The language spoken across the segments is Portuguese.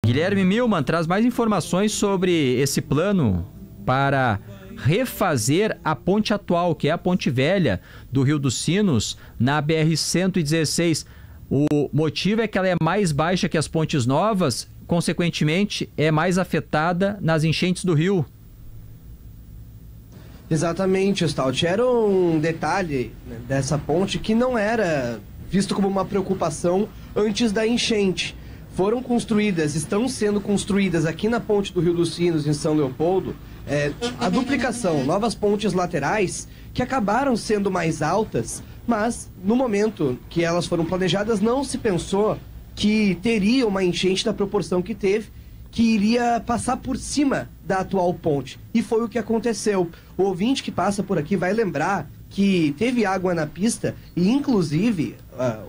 Guilherme Milman traz mais informações sobre esse plano para refazer a ponte atual, que é a Ponte Velha do Rio dos Sinos, na BR-116. O motivo é que ela é mais baixa que as pontes novas, consequentemente é mais afetada nas enchentes do rio. Exatamente, Stout. Era um detalhe, né, dessa ponte que não era visto como uma preocupação antes da enchente. Foram construídas, estão sendo construídas aqui na ponte do Rio dos Sinos, em São Leopoldo, a duplicação, novas pontes laterais que acabaram sendo mais altas, mas no momento que elas foram planejadas não se pensou que teria uma enchente da proporção que teve, que iria passar por cima da atual ponte. E foi o que aconteceu. O ouvinte que passa por aqui vai lembrar que teve água na pista e, inclusive,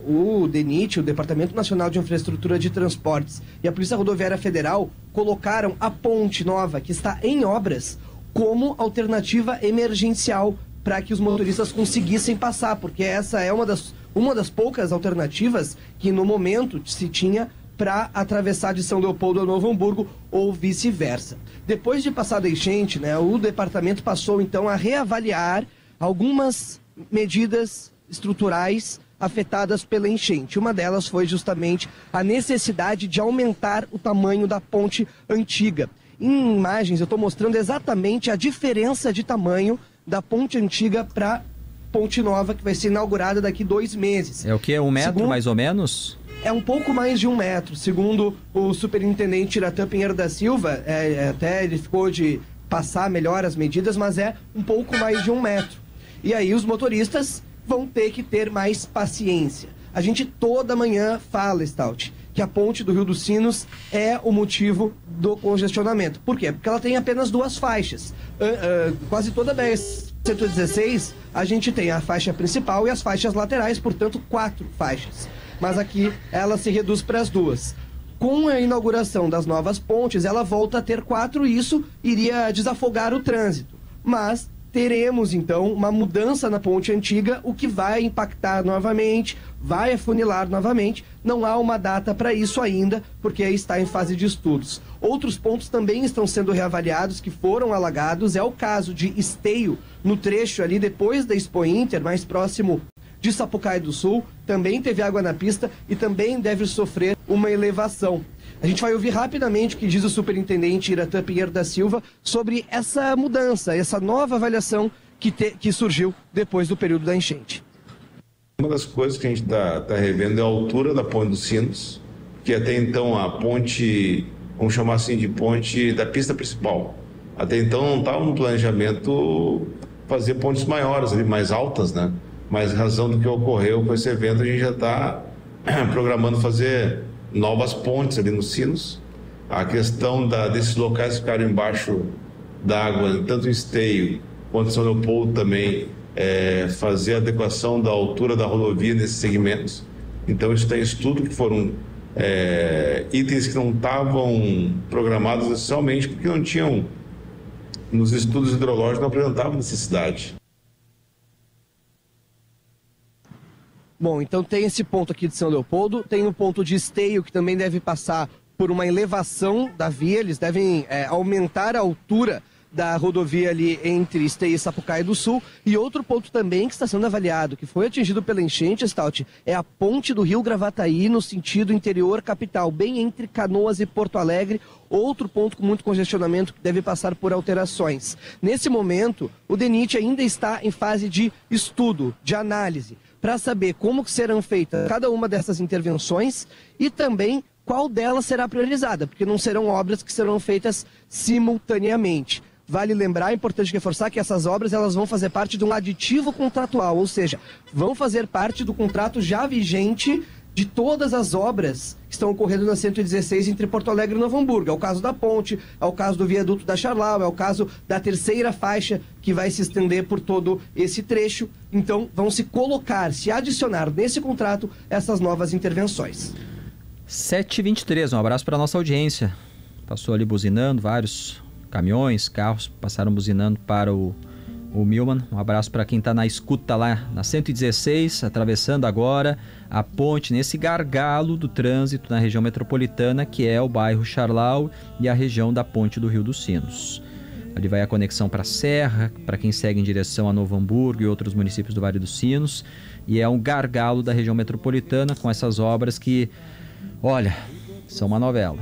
o DENIT, o Departamento Nacional de Infraestrutura de Transportes, e a Polícia Rodoviária Federal colocaram a ponte nova, que está em obras, como alternativa emergencial para que os motoristas conseguissem passar, porque essa é uma das poucas alternativas que no momento se tinha para atravessar de São Leopoldo a Novo Hamburgo ou vice-versa. Depois de passar a enchente, né, o departamento passou então a reavaliar algumas medidas estruturais afetadas pela enchente. Uma delas foi justamente a necessidade de aumentar o tamanho da ponte antiga. Em imagens eu estou mostrando exatamente a diferença de tamanho da ponte antiga para ponte nova, que vai ser inaugurada daqui 2 meses. É o quê? 1 metro, mais ou menos? É um pouco mais de 1 metro. Segundo o superintendente Iratã Pinheiro da Silva, até ele ficou de passar melhor as medidas, mas é um pouco mais de 1 metro. E aí os motoristas vão ter que ter mais paciência. A gente toda manhã fala, Stout, que a ponte do Rio dos Sinos é o motivo do congestionamento. Por quê? Porque ela tem apenas 2 faixas. Quase toda vez 116, a gente tem a faixa principal e as faixas laterais, portanto 4 faixas. Mas aqui ela se reduz para as 2. Com a inauguração das novas pontes, ela volta a ter 4 e isso iria desafogar o trânsito. Mas teremos então uma mudança na ponte antiga, o que vai impactar novamente, vai afunilar novamente. Não há uma data para isso ainda, porque está em fase de estudos. Outros pontos também estão sendo reavaliados, que foram alagados. É o caso de Esteio, no trecho ali depois da Expo Inter, mais próximo de Sapucaí do Sul, também teve água na pista e também deve sofrer uma elevação. A gente vai ouvir rapidamente o que diz o superintendente Iratã Pinheiro da Silva sobre essa mudança, essa nova avaliação que surgiu depois do período da enchente. Uma das coisas que a gente está revendo é a altura da Ponte dos Sinos, que até então a ponte, vamos chamar assim de ponte da pista principal. Até então não estava no planejamento fazer pontes maiores, ali, mais altas, né? Mas em razão do que ocorreu com esse evento, a gente já está programando fazer novas pontes ali nos Sinos. A questão desses locais que ficaram embaixo d'água, tanto em Esteio quanto em São Leopoldo também, fazer a adequação da altura da rodovia nesses segmentos. Então isso está em estudo, que foram itens que não estavam programados inicialmente, porque não tinham, nos estudos hidrológicos não apresentavam necessidade. Bom, então tem esse ponto aqui de São Leopoldo, tem o ponto de Esteio, que também deve passar por uma elevação da via, eles devem aumentar a altura da rodovia ali entre Esteio e Sapucaí do Sul. E outro ponto também que está sendo avaliado, que foi atingido pela enchente, Stout, é a ponte do Rio Gravataí no sentido interior capital, bem entre Canoas e Porto Alegre. Outro ponto com muito congestionamento que deve passar por alterações. Nesse momento, o DENIT ainda está em fase de estudo, de análise, para saber como serão feitas cada uma dessas intervenções e também qual delas será priorizada, porque não serão obras que serão feitas simultaneamente. Vale lembrar, é importante reforçar que essas obras elas vão fazer parte de um aditivo contratual, ou seja, vão fazer parte do contrato já vigente de todas as obras que estão ocorrendo na 116 entre Porto Alegre e Novo Hamburgo. É o caso da ponte, é o caso do viaduto da Charlau, é o caso da terceira faixa que vai se estender por todo esse trecho. Então vão se colocar, se adicionar nesse contrato essas novas intervenções. 7h23, um abraço para a nossa audiência. Passou ali buzinando, vários caminhões, carros passaram buzinando para o o Milman. Um abraço para quem está na escuta lá na 116, atravessando agora a ponte nesse gargalo do trânsito na região metropolitana, que é o bairro Charlau e a região da Ponte do Rio dos Sinos. Ali vai a conexão para a Serra, para quem segue em direção a Novo Hamburgo e outros municípios do Vale dos Sinos. E é um gargalo da região metropolitana com essas obras que, olha, são uma novela.